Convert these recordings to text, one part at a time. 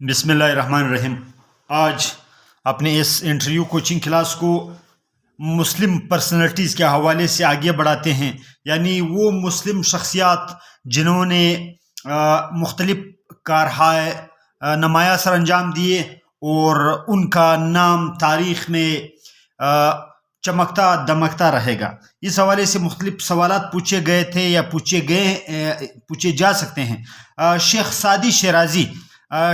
बिस्मिल्लाहिर्रहमानिर्रहीम। आज अपने इस इंटरव्यू कोचिंग क्लास को मुस्लिम पर्सनैलिटीज़ के हवाले से आगे बढ़ाते हैं, यानी वो मुस्लिम शख्सियात जिन्होंने मुख्तलिफ कारहाय नमाया सर अंजाम दिए और उनका नाम तारीख़ में चमकता दमकता रहेगा। इस हवाले से मुख्तलिफ सवालात पूछे गए थे या पूछे जा सकते हैं। शेख सादी शिराजी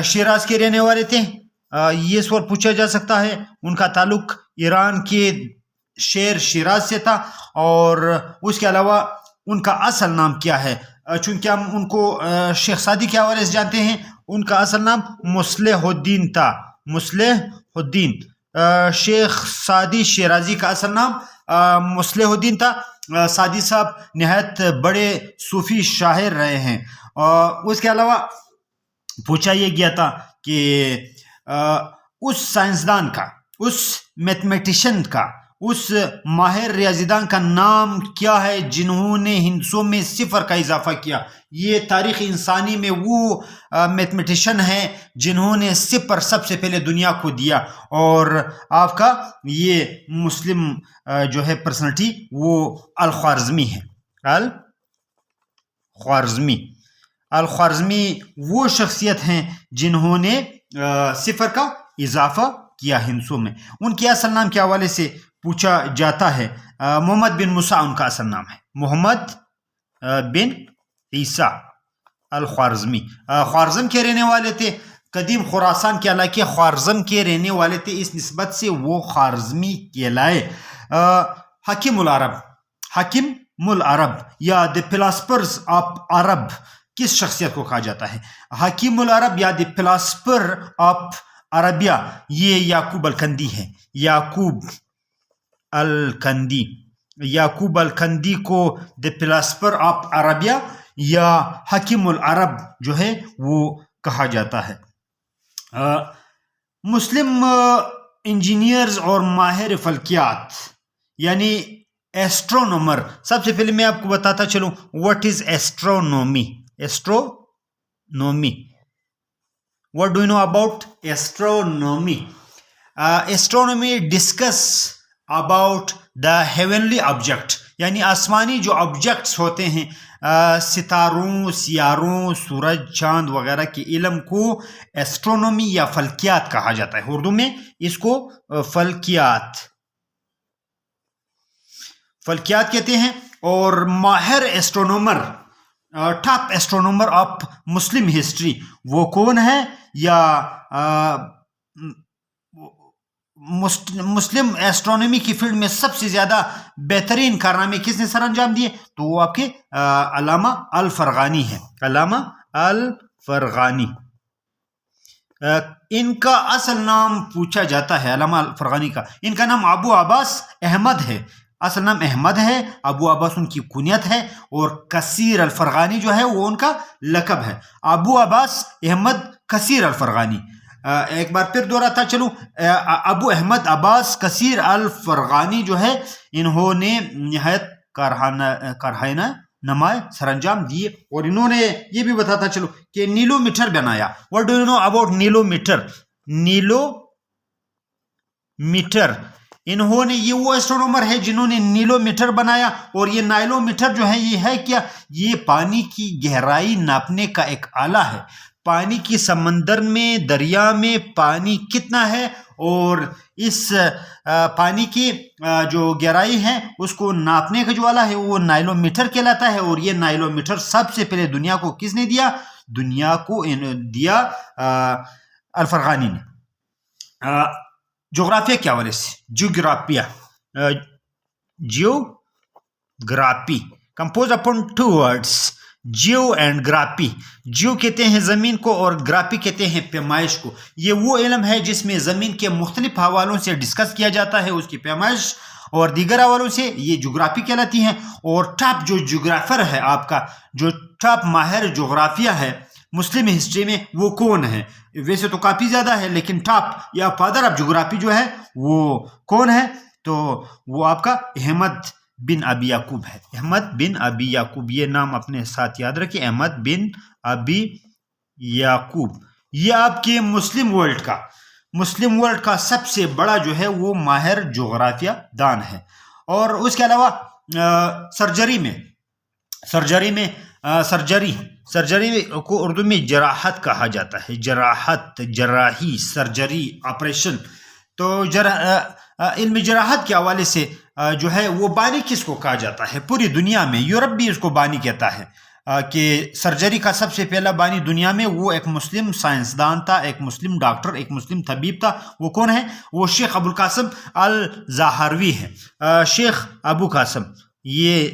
शिराज के रहने वाले थे, ये सवाल पूछा जा सकता है। उनका ताल्लुक ईरान के शहर शिराज से था और उसके अलावा उनका असल नाम क्या है, चूँकि हम उनको शेख सादी के हवाले से जानते हैं। उनका असल नाम मुस्लिहुद्दीन था, मुस्लिहुद्दीन। शेख सादी शिराजी का असल नाम मुस्लिहुद्दीन था। सादी साहब नहायत बड़े सूफी शायर रहे हैं। उसके अलावा पूछा यह गया था कि उस साइंसदान का, उस मैथमेटिशियन का, उस माहिर रियाजीदान का नाम क्या है जिन्होंने हिंसों में सिफर का इजाफा किया। ये तारीख़ इंसानी में वो मैथमेटिशियन हैं जिन्होंने सिफर सबसे पहले दुनिया को दिया। और आपका ये मुस्लिम जो है पर्सनैलिटी वो अल-ख्वारिज़मी है। अल-ख्वारिज़मी वो शख्सियत हैं जिन्होंने सिफर का इजाफा किया हिंसों में। उनके असल नाम के हवाले से पूछा जाता है। मोहम्मद बिन मूसा उनका असल नाम है, मोहम्मद बिन ईसा अल-ख्वारिज़मी। ख्वारिज़म के रहने वाले थे, कदीम खुरासान के इलाके ख्वारिज़म के रहने वाले थे, इस निस्बत से वो ख्वारिज़मी कहलाए। हकीमुल अरब या द फिलासफर्स ऑफ अरब किस शख्सियत को कहा जाता है? हकीमुल अरब या द फिलासफर ऑफ अरबिया, ये याकूब अल-कंदी है। याकूब अल-कंदी को द फिलासफर ऑफ अरबिया या हकीमुल अरब जो है वो कहा जाता है। मुस्लिम इंजीनियर्स और माहिर फल्कियात यानी एस्ट्रोनॉमर। सबसे पहले मैं आपको बताता चलूं what is astronomy. What do you know about astronomy? Astronomy discuss about the heavenly object, यानी आसमानी जो ऑब्जेक्ट्स होते हैं, सितारों, सियारों, सूरज, चांद वगैरह के इल्म को एस्ट्रोनॉमी या फल्कियात कहा जाता है। उर्दू में इसको फल्कियात कहते हैं। और माहिर astronomer, top astronomer of Muslim history वो कौन है? या मुस्लिम एस्ट्रोनॉमी की फील्ड में सबसे ज़्यादा बेहतरीन कारनामे किसने सर अंजाम दिए? तो वो आपके अल्लामा अल-फरगानी है, अल्लामा अल-फरगानी। इनका असल नाम पूछा जाता है अल्लामा अल-फरगानी का, इनका नाम अबू अब्बास अहमद है। असल नाम अहमद है, अबू अब्बास उनकी कुनियत है और कसीर अल-फरगानी जो है वो उनका लकब है। अबू अब्बास अहमद कसीर अल-फरगानी। एक बार फिर दोहराता चलूं, अबू अहमद अब्बास कसीर अल-फरगानी जो है इन्होंने निहायत कारहाना नमाए सरंजाम दिए। और इन्होंने ये भी बताता चलो कि नीलोमीटर बनाया। What do you know about nilometer? Nilometer, इन्होंने, ये वो एस्ट्रोनॉमर है जिन्होंने नीलोमीटर बनाया। और ये नाइलोमीटर जो है ये है क्या? ये पानी की गहराई नापने का एक आला है। पानी की समंदर में, दरिया में पानी कितना है और इस पानी की जो गहराई है उसको नापने का जो आला है वो नाइलोमीटर कहलाता है। और ये नाइलोमीटर सबसे पहले दुनिया को किसने दिया? दुनिया को दिया अल-फरगानी ने। जोग्राफिया के हवाले से, geography compose upon two words, geo and graphy. Geo कहते हैं ज़मीन को और ग्राफी कहते हैं पैमाइश को। ये वो इल्म है जिसमें ज़मीन के मुख्तलिफ हवालों से डिस्कस किया जाता है, उसकी पैमाइश और दीगर हवालों से, ये जोग्राफी कहलाती हैं। और टॉप जो जोग्राफर है, आपका जो टॉप माहिर जोग्राफिया है मुस्लिम हिस्ट्री में वो कौन है? वैसे तो काफ़ी ज़्यादा है, लेकिन टॉप या फादर ऑफ जोग्राफी जो है वो कौन है? तो वो आपका अहमद बिन अबी याकूब है। अहमद बिन अबी याकूब, ये नाम अपने साथ याद रखिए, अहमद बिन अबी याकूब। یہ آپ کے مسلم ورلڈ کا سب سے بڑا جو ہے وہ ماہر جغرافیہ دان ہے. اور اس کے علاوہ سرجری کو اردو میں جراحت کہا جاتا ہے. جراحی، سرجری، آپریشن. تو علم جراحت کے حوالے سے جو ہے وہ بانی کس کو کہا جاتا ہے پوری دنیا میں؟ یورپ بھی اس کو بانی کہتا ہے کہ سرجری کا سب سے پہلا بانی دنیا میں وہ ایک مسلم سائنسدان تھا، ایک مسلم ڈاکٹر، ایک مسلم طبیب تھا. وہ کون ہے؟ وہ شیخ ابو القاسم الزہروی ہے. شیخ ابو قاسم، یہ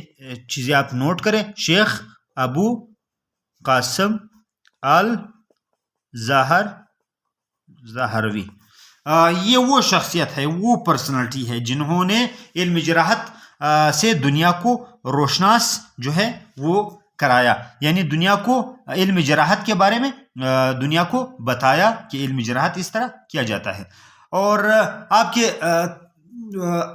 چیزیں آپ نوٹ کریں. شیخ ابو قاسم الزہروی، یہ وہ شخصیت ہے، وہ پرسنالٹی ہے جنہوں نے علم جراحت سے دنیا کو روشناس جو ہے وہ کرایا. یعنی دنیا کو علم جراحت کے بارے میں دنیا کو بتایا کہ علم جراحت اس طرح کیا جاتا ہے. اور آپ کے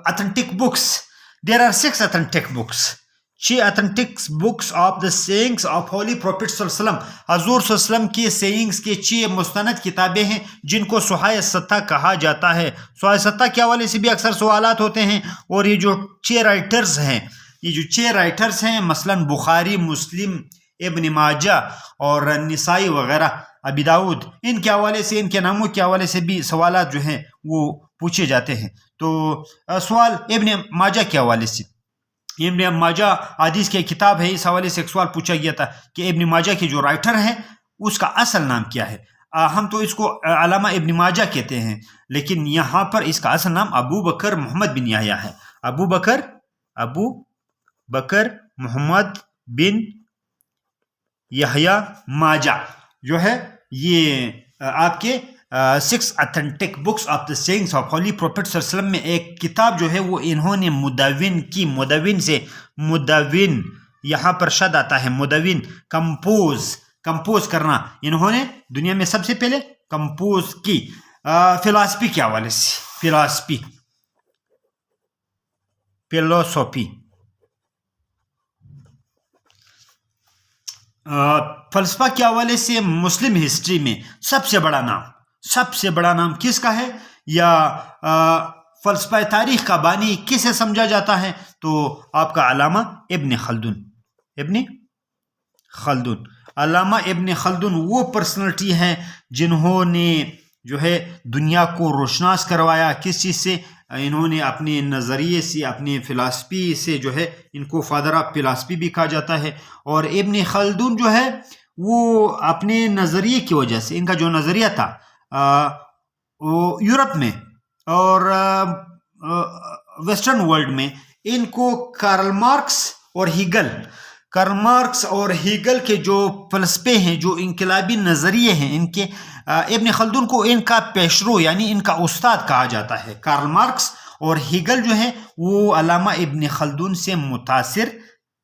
authentic books, there are 6 authentic books, 6 authentic books of the sayings of holy prophet صلی اللہ علیہ وسلم. حضور صلی اللہ علیہ وسلم کے سیئنگس کے 6 مستند کتابیں ہیں جن کو صحائح ستہ کہا جاتا ہے. صحائح ستہ کے حوالے سے بھی اکثر سوالات ہوتے ہیں. اور یہ جو 6 رائٹرز ہیں مثلا بخاری، مسلم، ابن ماجہ اور نسائی وغیرہ، ابی داؤد، ان کے حوالے سے، ان کے ناموں کے حوالے سے بھی سوالات جو ہیں وہ پوچھے جاتے ہیں. تو سوال ابن ماجہ کے حوالے سے، ابن ماجہ حدیث کی کتاب ہے، اس حوالے سے ایک سوال پوچھا گیا تھا کہ ابن ماجہ کے جو رائٹر ہے اس کا اصل نام کیا ہے؟ ہم تو اس کو علامہ ابن ماجہ کہتے ہیں، لیکن یہاں پر اس کا اصل نام ابو بکر محمد بن یحییٰ ہے. ابو بکر محمد بن یحییٰ ماجہ جو ہے یہ آپ کے 6 authentic books of the sayings of holy prophet صلی اللہ علیہ وسلم میں ایک کتاب جو ہے وہ انہوں نے مدون کی. مدون یہاں پر شد آتا ہے، مدون، کمپوز کرنا. انہوں نے دنیا میں سب سے پہلے کمپوز کی. فلسفی کے حوالے سے، فلسفی فلسفہ کے حوالے سے مسلم ہسٹری میں سب سے بڑا نام کس کا ہے؟ یا فلسفہ تاریخ کا بانی کسے سمجھا جاتا ہے؟ تو آپ کا علامہ ابن خلدون. علامہ ابن خلدون وہ پرسنالٹی ہیں جنہوں نے جو ہے دنیا کو روشناس کروایا. کس چیز سے؟ انہوں نے اپنے نظریے سے، اپنے فلسفی سے جو ہے ان کو فادر آف فلسفی بھی کہا جاتا ہے. اور ابن خلدون جو ہے وہ اپنے نظریے کی وجہ سے، ان کا جو نظریہ تھا وہ یورپ میں اور ویسٹرن ورلڈ میں، ان کو کارل مارکس اور ہیگل کے جو فلسفے ہیں، جو انقلابی نظریے ہیں ان کے، ابن خلدون کو ان کا پیشرو یعنی ان کا استاد کہا جاتا ہے. کارل مارکس اور ہیگل جو ہیں وہ علامہ ابن خلدون سے متاثر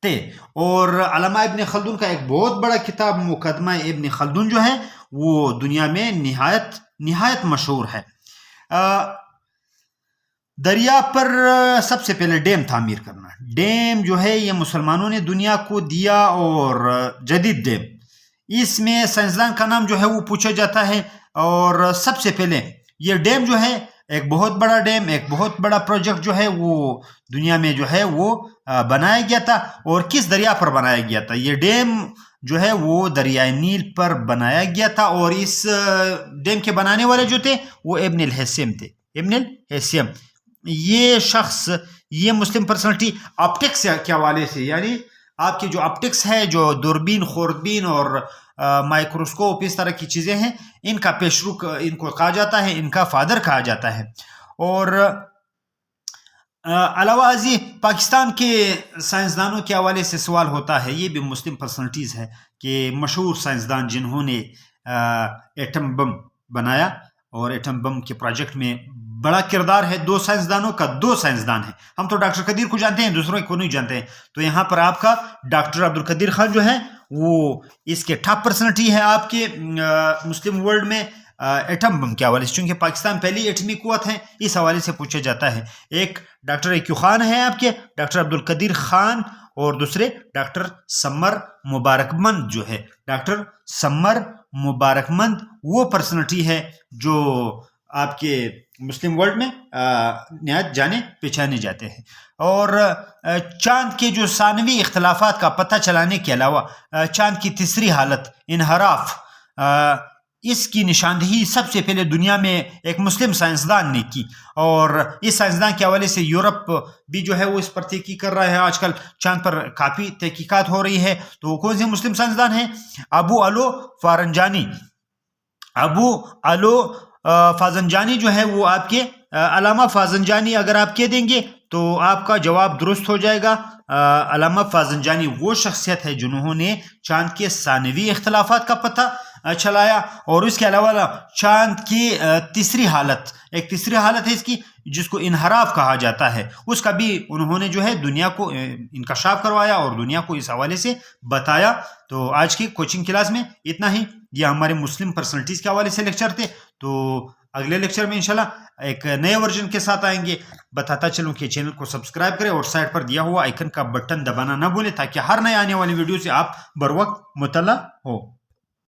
تھے. اور علامہ ابن خلدون کا ایک بہت بڑا کتاب مقدمہ ابن خلدون جو ہے وہ دنیا میں نہایت مشہور ہے. دریا پر سب سے پہلے ڈیم تعمیر کرنا. ڈیم جو ہے یہ مسلمانوں نے دنیا کو دیا، اور جدید ڈیم، اس میں سائنسدان کا نام جو ہے وہ پوچھا جاتا ہے. اور سب سے پہلے یہ ڈیم جو ہے ایک بہت بڑا ڈیم، ایک بہت بڑا پروجیکٹ جو ہے وہ دنیا میں جو ہے وہ بنایا گیا تھا. اور کس دریا پر بنایا گیا تھا؟ یہ ڈیم جو ہے وہ دریائے نیل پر بنایا گیا تھا. اور اس ڈیم کے بنانے والے جو تھے وہ ابن الحسیم تھے. یہ شخص، یہ مسلم پرسنالٹی آپٹکس کے حوالے سے، یعنی آپ کی جو آپٹکس ہے، جو دوربین، خوردبین اور مائکروسکوپ، اس طرح کی چیزیں ہیں، ان کا پیشرو ان کو کہا جاتا ہے، ان کا فادر کہا جاتا ہے. اور علاوہ ازیں پاکستان کے سائنسدانوں کے حوالے سے سوال ہوتا ہے، یہ بھی مسلم پرسنالٹیز ہے کہ مشہور سائنسدان جنہوں نے ایٹم بم بنایا، اور ایٹم بم کے پروجیکٹ میں بڑا کردار ہے. 2 سائنسدان ہیں. ہم تو ڈاکٹر قدیر کو جانتے ہیں، دوسروں کو نہیں جانتے ہیں. تو یہاں پر آپ کا ڈاکٹر عبدالقدیر خان جو ہے وہ اس کے ٹاپ پرسنالٹی ہے آپ کے مسلم ورلڈ میں. ایٹم بم کے حوالے سے، چونکہ پاکستان پہلی ایٹمی قوت ہے، اس حوالے سے پوچھا جاتا ہے. ایک ڈاکٹر ایکیو خان ہے آپ کے، ڈاکٹر عبدالقدیر خان، اور دوسرے ڈاکٹر سمر مبارک مند جو ہے، ڈاکٹر سمر मुबारकमंद वो पर्सनैलिटी है जो आपके मुस्लिम वर्ल्ड में नहायत जाने पहचाने जाते हैं। और चाँद के जो सानवी इख्तलाफात का पता चलाने के अलावा चाँद की तीसरी हालत इनहराफ, इसकी निशानदही सबसे पहले दुनिया में एक मुस्लिम साइंसदान ने की, और इस साइंसदान के हवाले से यूरोप भी जो है वो इस पर तहकीक कर रहा है। आजकल चाँद पर काफ़ी तहकीकात हो रही है। तो कौन से मुस्लिम साइंसदान हैं? अबू अलो फारंजानी। अबू अलो फाजनजानी जो है वो आपके अलामा फाजनजानी अगर आप कह देंगे तो आपका जवाब दुरुस्त हो जाएगा। अलामा फाजनजानी वो शख्सियत है जिन्होंने चाँद के सानवी इख्तलाफात का पता चलाया, और उसके अलावा चाँद की तीसरी हालत, एक तीसरी हालत है इसकी जिसको इनहराफ कहा जाता है, उसका भी उन्होंने जो है दुनिया को इंकशाफ करवाया और दुनिया को इस हवाले से बताया। तो आज की कोचिंग क्लास में इतना ही। ये हमारे मुस्लिम पर्सनैलिटीज़ के हवाले से लेक्चर थे। तो अगले लेक्चर में इंशाल्लाह एक नए वर्जन के साथ आएंगे। बताता चलूँ कि चैनल को सब्सक्राइब करें और साइड पर दिया हुआ आइकन का बटन दबाना ना भूलें ताकि हर नए आने वाली वीडियो से आप बर वक्त मुतल्ला हो।